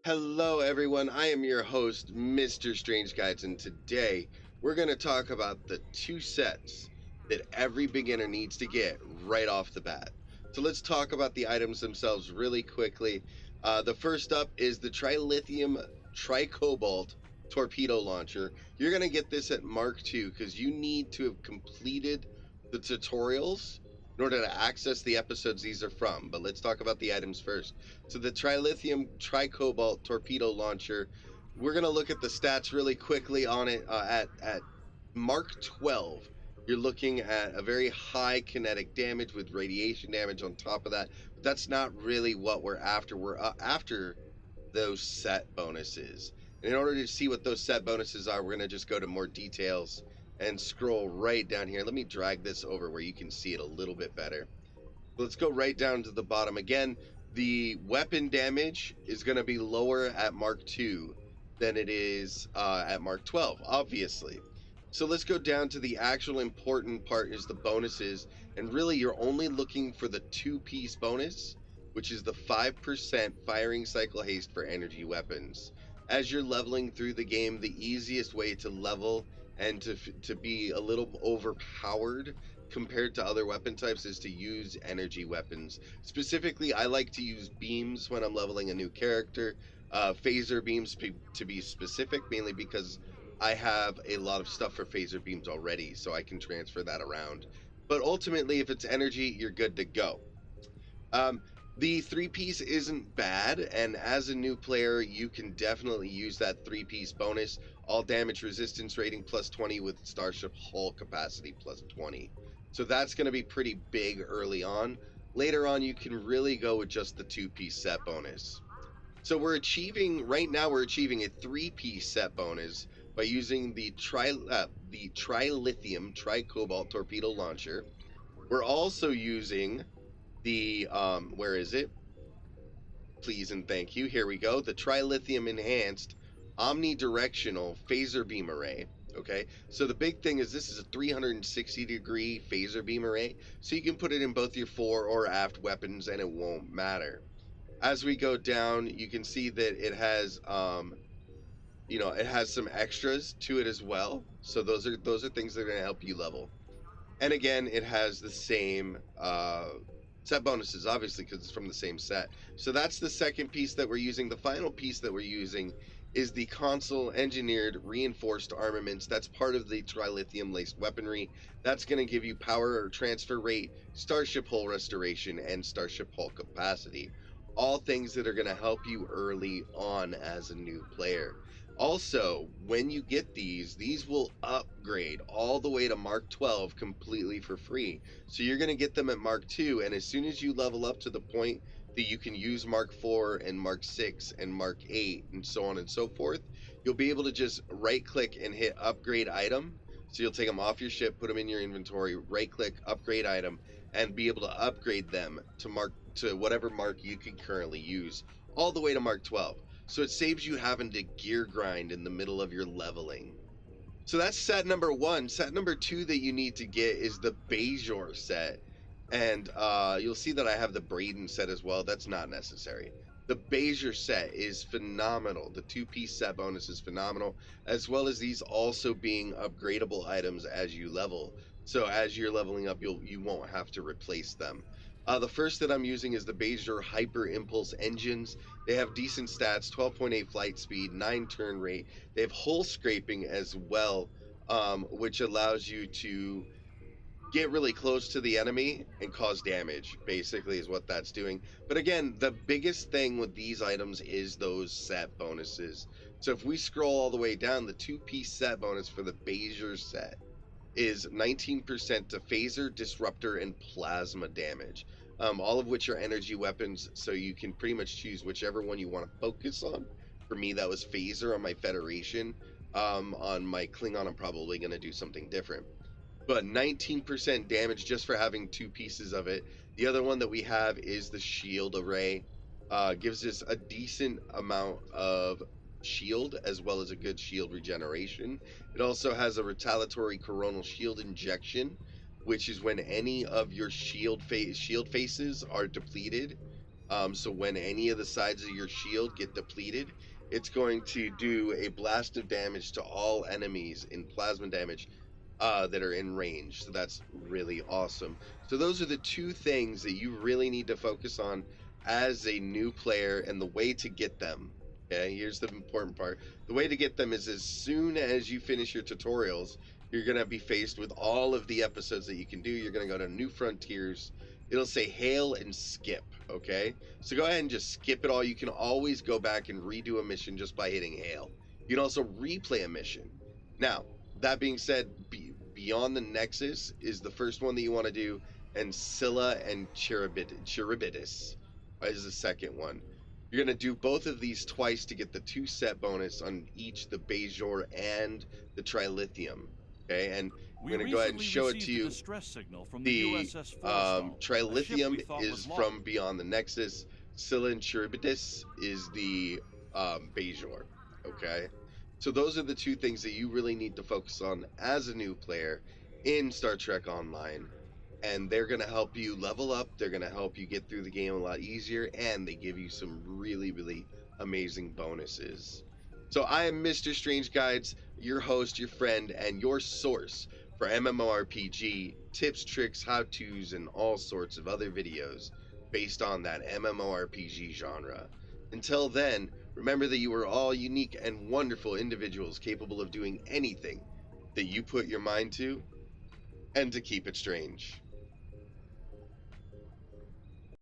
Hello, everyone. I am your host, Mr. Strange Guides, and today we're going to talk about the two sets that every beginner needs to get right off the bat. So let's talk about the items themselves really quickly. The first up is the Trilithium Tri-Cobalt Torpedo Launcher. You're going to get this at Mark II because you need to have completed the tutorials in order to access the episodes these are from. But let's talk about the items first. So the Trilithium Tri-Cobalt Torpedo Launcher, we're going to look at the stats really quickly on it. At Mark 12, you're looking at a very high kinetic damage with radiation damage on top of that. But that's not really what we're after. We're after those set bonuses. And in order to see what those set bonuses are, we're going to just go to more details and scroll right down here. Let me drag this over where you can see it a little bit better. Let's go right down to the bottom again. The weapon damage is going to be lower at Mark II than it is at Mark 12, obviously. So let's go down to the actual important part is the bonuses. And really, you're only looking for the two-piece bonus, which is the 5% firing cycle haste for energy weapons. As you're leveling through the game, the easiest way to level and to be a little overpowered compared to other weapon types is to use energy weapons. Specifically, I like to use beams when I'm leveling a new character. Phaser beams to be specific, mainly because I have a lot of stuff for phaser beams already, so I can transfer that around. But ultimately, if it's energy, you're good to go. Um, the three-piece isn't bad, and as a new player, you can definitely use that three-piece bonus. All damage resistance rating plus 20 with Starship hull capacity plus 20. So that's going to be pretty big early on. Later on, you can really go with just the two-piece set bonus. So right now we're achieving a three-piece set bonus by using the Trilithium Tri-Cobalt Torpedo Launcher. We're also using the where is it? Please and thank you. Here we go. The Trilithium enhanced omnidirectional phaser beam array. Okay, so the big thing is this is a 360-degree phaser beam array, so you can put it in both your fore or aft weapons and it won't matter. As we go down, you can see that it has it has some extras to it as well. So those are things that are going to help you level. And again, it has the same set bonuses, obviously, because it's from the same set. So that's the second piece that we're using. The final piece that we're using is the console engineered reinforced armaments. That's part of the trilithium laced weaponry. That's going to give you power or transfer rate, starship hull restoration, and starship hull capacity. All things that are going to help you early on as a new player. Also, when you get these will upgrade all the way to Mark 12 completely for free. So you're going to get them at Mark 2, and as soon as you level up to the point that you can use Mark 4 and Mark 6 and Mark 8 and so on and so forth, you'll be able to just right click and hit upgrade item. So you'll take them off your ship, put them in your inventory, right click, upgrade item, and be able to upgrade them to whatever mark you can currently use, all the way to Mark 12. So it saves you having to gear grind in the middle of your leveling. So that's set number one. Set number two that you need to get is the Beiger set. And you'll see that I have the Braden set as well. That's not necessary. The Beiger set is phenomenal. The two-piece set bonus is phenomenal, as well as these also being upgradable items as you level. So as you're leveling up, you won't have to replace them. The first that I'm using is the Beiger Hyper Impulse engines. They have decent stats, 12.8 flight speed, 9 turn rate. They have hull scraping as well, which allows you to get really close to the enemy and cause damage, basically, is what that's doing. But again, the biggest thing with these items is those set bonuses. So if we scroll all the way down, the two-piece set bonus for the Beiger set is 19% to phaser, disruptor, and plasma damage, all of which are energy weapons, so you can pretty much choose whichever one you want to focus on. For me, that was phaser on my Federation. On my Klingon, I'm probably going to do something different. But 19% damage just for having two pieces of it. The other one that we have is the shield array. Gives us a decent amount of shield as well as a good shield regeneration. It also has a retaliatory coronal shield injection, which is when any of your shield faces are depleted, So when any of the sides of your shield get depleted, it's going to do a blast of damage to all enemies in plasma damage that are in range. So that's really awesome. So those are the two things that you really need to focus on as a new player, and the way to get them. Okay, here's the important part. The way to get them is as soon as you finish your tutorials, you're going to be faced with all of the episodes that you can do. You're going to go to New Frontiers. It'll say hail and skip. Okay, so go ahead and just skip it all. You can always go back and redo a mission just by hitting hail. You can also replay a mission. Now, that being said, Beyond the Nexus is the first one that you want to do, and Scylla and Charybdis is the second one. You're going to do both of these twice to get the 2 set bonus on each the Beiger and the Trilithium. Okay, and I'm going to go ahead and show it to you. Distress signal from The USS Forrestal, Trilithium is from Beyond the Nexus. Scylla and Charybdis is the Beiger. Okay, so those are the two things that you really need to focus on as a new player in Star Trek Online. And they're going to help you level up. They're going to help you get through the game a lot easier. And they give you some really, really amazing bonuses. So I am Mr. Strange Guides, your host, your friend, and your source for MMORPG tips, tricks, how-tos, and all sorts of other videos based on that MMORPG genre. Until then, remember that you are all unique and wonderful individuals capable of doing anything that you put your mind to, and to keep it strange.